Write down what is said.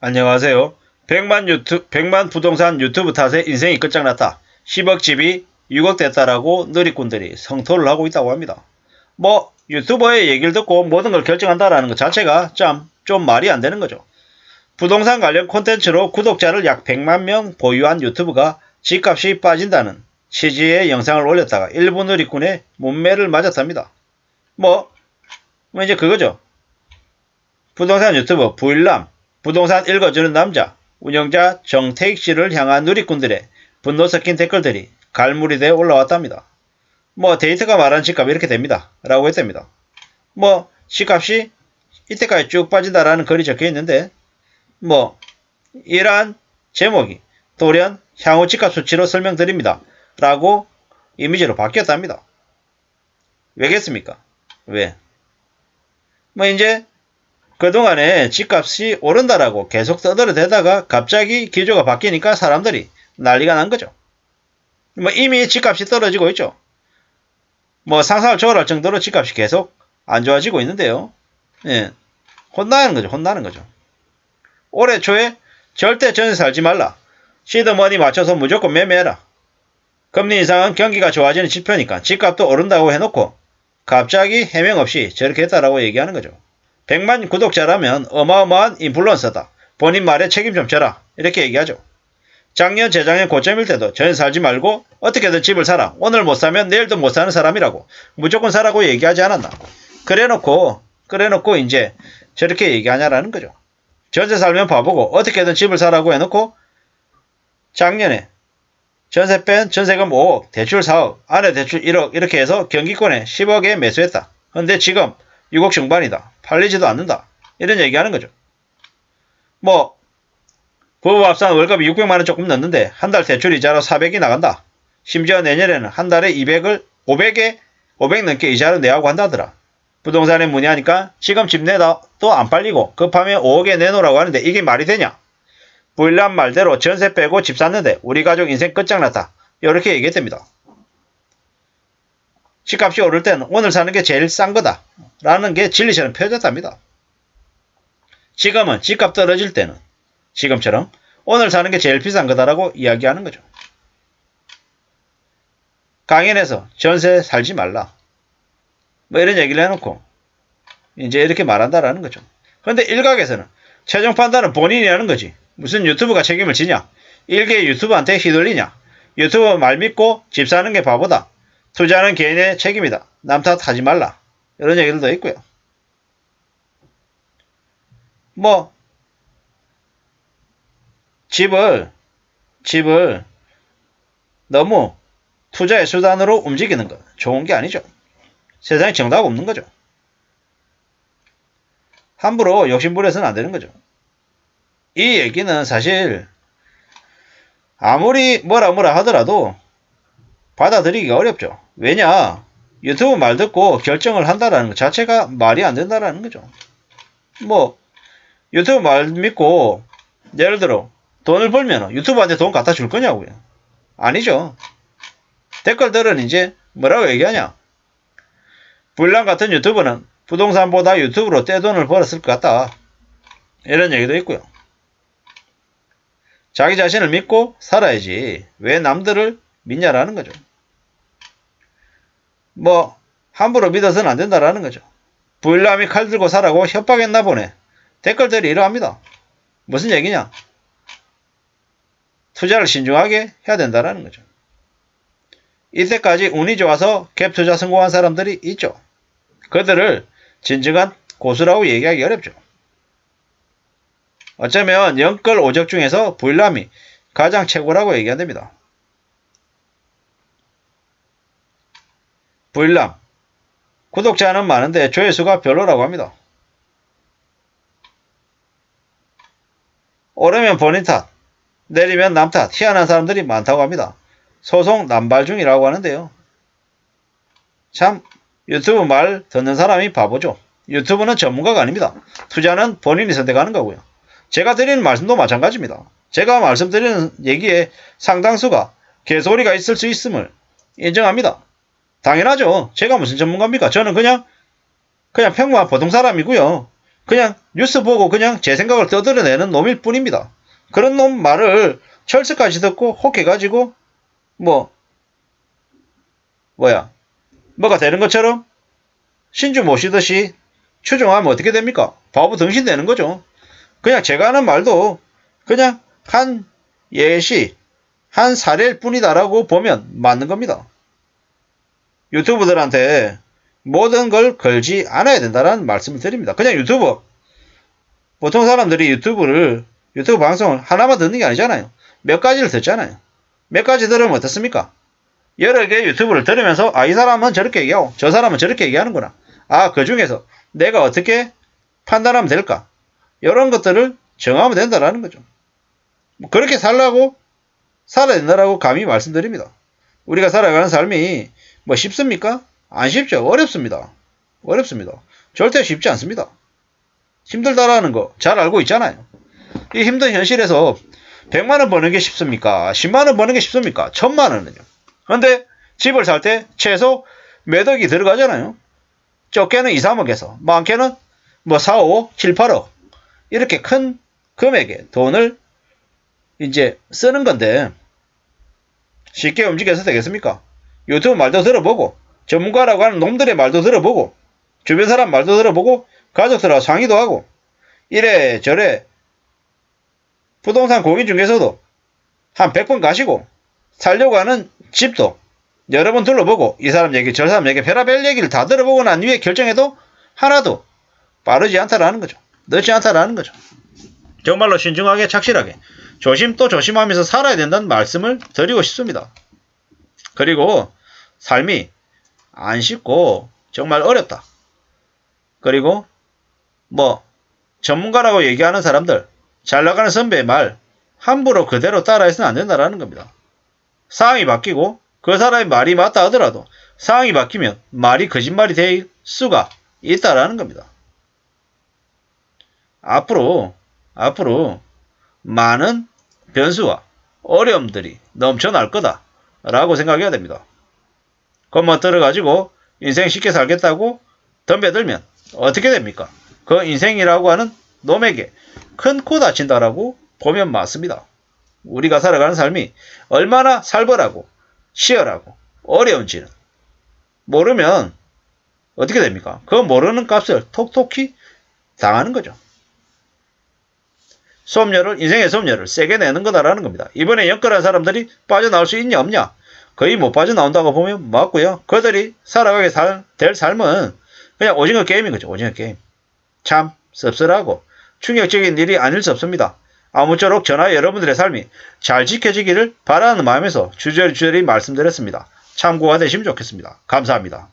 안녕하세요. 100만 부동산 유튜브 탓에 인생이 끝장났다. 10억 집이 6억 됐다라고 누리꾼들이 성토를 하고 있다고 합니다. 유튜버의 얘기를 듣고 모든 걸 결정한다라는 것 자체가 좀 말이 안 되는 거죠. 부동산 관련 콘텐츠로 구독자를 약 100만 명 보유한 유튜브가 집값이 빠진다는 취지의 영상을 올렸다가 일부 누리꾼의 문매를 맞았답니다. 이제 그거죠. 부동산 유튜버 부일남, 부동산 읽어주는 남자, 운영자 정태익 씨를 향한 누리꾼들의 분노 섞인 댓글들이 갈무리 되어 올라왔답니다. 데이터가 말하는 집값이 이렇게 됩니다. 라고 했답니다. 집값이 이때까지 쭉 빠진다라는 글이 적혀 있는데, 이러한 제목이 돌연 향후 집값 수치로 설명드립니다. 라고 이미지로 바뀌었답니다. 왜겠습니까? 왜? 이제 그동안에 집값이 오른다라고 계속 떠들어대다가 갑자기 기조가 바뀌니까 사람들이 난리가 난 거죠. 이미 집값이 떨어지고 있죠. 상상을 초월할 정도로 집값이 계속 안 좋아지고 있는데요. 예. 혼나는 거죠. 올해 초에 절대 전세 살지 말라. 시드머니 맞춰서 무조건 매매해라. 금리 인상은 경기가 좋아지는 지표니까 집값도 오른다고 해놓고 갑자기 해명 없이 저렇게 했다라고 얘기하는 거죠. 100만 구독자라면 어마어마한 인플루언서다. 본인 말에 책임 좀 져라. 이렇게 얘기하죠. 작년, 재작년 고점일 때도 전세 살지 말고 어떻게든 집을 사라. 오늘 못 사면 내일도 못 사는 사람이라고. 무조건 사라고 얘기하지 않았나. 그래놓고 이제 저렇게 얘기하냐라는 거죠. 전세 살면 바보고 어떻게든 집을 사라고 해놓고 작년에 전세 뺀 전세금 5억, 대출 4억, 아내 대출 1억 이렇게 해서 경기권에 10억에 매수했다. 근데 지금 6억 중반이다. 팔리지도 않는다. 이런 얘기하는 거죠. 부부 합산 월급이 600만원 조금 넘는데 한 달 대출 이자로 400이 나간다. 심지어 내년에는 한 달에 500 넘게 이자로 내라고 한다더라. 부동산에 문의하니까 지금 집 내도 안 팔리고 급하면 5억에 내놓으라고 하는데 이게 말이 되냐? 부일남 말대로 전세 빼고 집 샀는데 우리 가족 인생 끝장났다. 이렇게 얘기했답니다. 집값이 오를 때는 오늘 사는 게 제일 싼 거다. 라는 게 진리처럼 펴졌답니다. 지금은 집값 떨어질 때는 지금처럼 오늘 사는 게 제일 비싼 거다라고 이야기하는 거죠. 강연에서 전세 살지 말라. 이런 얘기를 해놓고 이제 이렇게 말한다라는 거죠. 그런데 일각에서는 최종 판단은 본인이 하는 거지. 무슨 유튜브가 책임을 지냐. 일개 유튜브한테 휘둘리냐. 유튜브 말 믿고 집 사는 게 바보다. 투자는 개인의 책임이다. 남 탓하지 말라. 이런 얘기들도 있고요. 집을 너무 투자의 수단으로 움직이는 거 좋은 게 아니죠. 세상에 정답 없는 거죠. 함부로 욕심부려서는 안 되는 거죠. 이 얘기는 사실 아무리 뭐라 하더라도 받아들이기가 어렵죠. 왜냐? 유튜브 말 듣고 결정을 한다라는 것 자체가 말이 안 된다라는 거죠. 유튜브 말 믿고 예를 들어 돈을 벌면 유튜브한테 돈 갖다 줄 거냐고요. 아니죠. 댓글들은 이제 뭐라고 얘기하냐. 불량 같은 유튜브는 부동산보다 유튜브로 떼돈을 벌었을 것 같다. 이런 얘기도 있고요. 자기 자신을 믿고 살아야지 왜 남들을 믿냐라는 거죠. 함부로 믿어서는 안 된다라는 거죠. 부일남이 칼 들고 사라고 협박했나 보네. 댓글들이 이러합니다. 무슨 얘기냐? 투자를 신중하게 해야 된다라는 거죠. 이때까지 운이 좋아서 갭 투자 성공한 사람들이 있죠. 그들을 진정한 고수라고 얘기하기 어렵죠. 어쩌면 영끌 오적 중에서 부일남이 가장 최고라고 얘기한답니다. 부일남 구독자는 많은데 조회수가 별로라고 합니다. 오르면 본인 탓, 내리면 남 탓, 희한한 사람들이 많다고 합니다. 소송 남발 중이라고 하는데요. 참 유튜브 말 듣는 사람이 바보죠. 유튜브는 전문가가 아닙니다. 투자는 본인이 선택하는 거고요. 제가 드리는 말씀도 마찬가지입니다. 제가 말씀드리는 얘기에 상당수가 개소리가 있을 수 있음을 인정합니다. 당연하죠. 제가 무슨 전문가입니까? 저는 그냥 평범한 보통 사람이고요. 그냥 뉴스 보고 그냥 제 생각을 떠들어내는 놈일 뿐입니다. 그런 놈 말을 철석까지 듣고 혹해가지고 뭐가 되는 것처럼 신주 모시듯이 추종하면 어떻게 됩니까? 바보 등신 되는 거죠. 그냥 제가 하는 말도 그냥 한 예시, 한 사례일 뿐이다라고 보면 맞는 겁니다. 유튜브들한테 모든 걸 걸지 않아야 된다는 말씀을 드립니다. 그냥 보통 사람들이 유튜브 방송을 하나만 듣는 게 아니잖아요. 몇 가지를 듣잖아요. 몇 가지 들으면 어떻습니까? 여러 개의 유튜브를 들으면서 이 사람은 저렇게 얘기하고 저 사람은 저렇게 얘기하는구나. 그 중에서 내가 어떻게 판단하면 될까? 이런 것들을 정하면 된다라는 거죠. 그렇게 살라고 살아야 된다라고 감히 말씀드립니다. 우리가 살아가는 삶이 쉽습니까? 안 쉽죠. 어렵습니다. 절대 쉽지 않습니다. 힘들다라는 거 잘 알고 있잖아요. 이 힘든 현실에서 100만원 버는 게 쉽습니까? 10만원 버는 게 쉽습니까? 1000만원은요. 그런데 집을 살 때 최소 몇 억이 들어가잖아요. 적게는 2, 3억에서 많게는 4, 5억, 7, 8억 이렇게 큰 금액의 돈을 이제 쓰는 건데 쉽게 움직여서 되겠습니까? 유튜브 말도 들어보고 전문가라고 하는 놈들의 말도 들어보고 주변 사람 말도 들어보고 가족들하고 상의도 하고 이래저래 부동산 고객 중에서도 한 100번 가시고 살려고 하는 집도 여러 번 둘러보고 이 사람 얘기 저 사람 얘기 별의별 얘기를 다 들어보고 난 뒤에 결정해도 하나도 빠르지 않다라는 거죠. 늦지 않다라는 거죠. 정말로 신중하게 착실하게 조심 또 조심하면서 살아야 된다는 말씀을 드리고 싶습니다. 그리고 삶이 안 쉽고 정말 어렵다. 그리고 전문가라고 얘기하는 사람들 잘 나가는 선배의 말 함부로 그대로 따라해서는 안 된다라는 겁니다. 상황이 바뀌고 그 사람의 말이 맞다 하더라도 상황이 바뀌면 말이 거짓말이 될 수가 있다라는 겁니다. 앞으로 많은 변수와 어려움들이 넘쳐날 거다라고 생각해야 됩니다. 그것만 들어가지고 인생 쉽게 살겠다고 덤벼들면 어떻게 됩니까? 그 인생이라고 하는 놈에게 큰 코 다친다라고 보면 맞습니다. 우리가 살아가는 삶이 얼마나 살벌하고 치열하고 어려운지는 모르면 어떻게 됩니까? 그 모르는 값을 톡톡히 당하는 거죠. 인생의 수업료를 세게 내는 거다라는 겁니다. 이번에 연끌한 사람들이 빠져나올 수 있냐 없냐? 거의 못 빠져나온다고 보면 맞고요. 그들이 살아가게 될 삶은 그냥 오징어 게임인 거죠. 오징어 게임. 참 씁쓸하고 충격적인 일이 아닐 수 없습니다. 아무쪼록 저나 여러분들의 삶이 잘 지켜지기를 바라는 마음에서 주저리 말씀드렸습니다. 참고가 되시면 좋겠습니다. 감사합니다.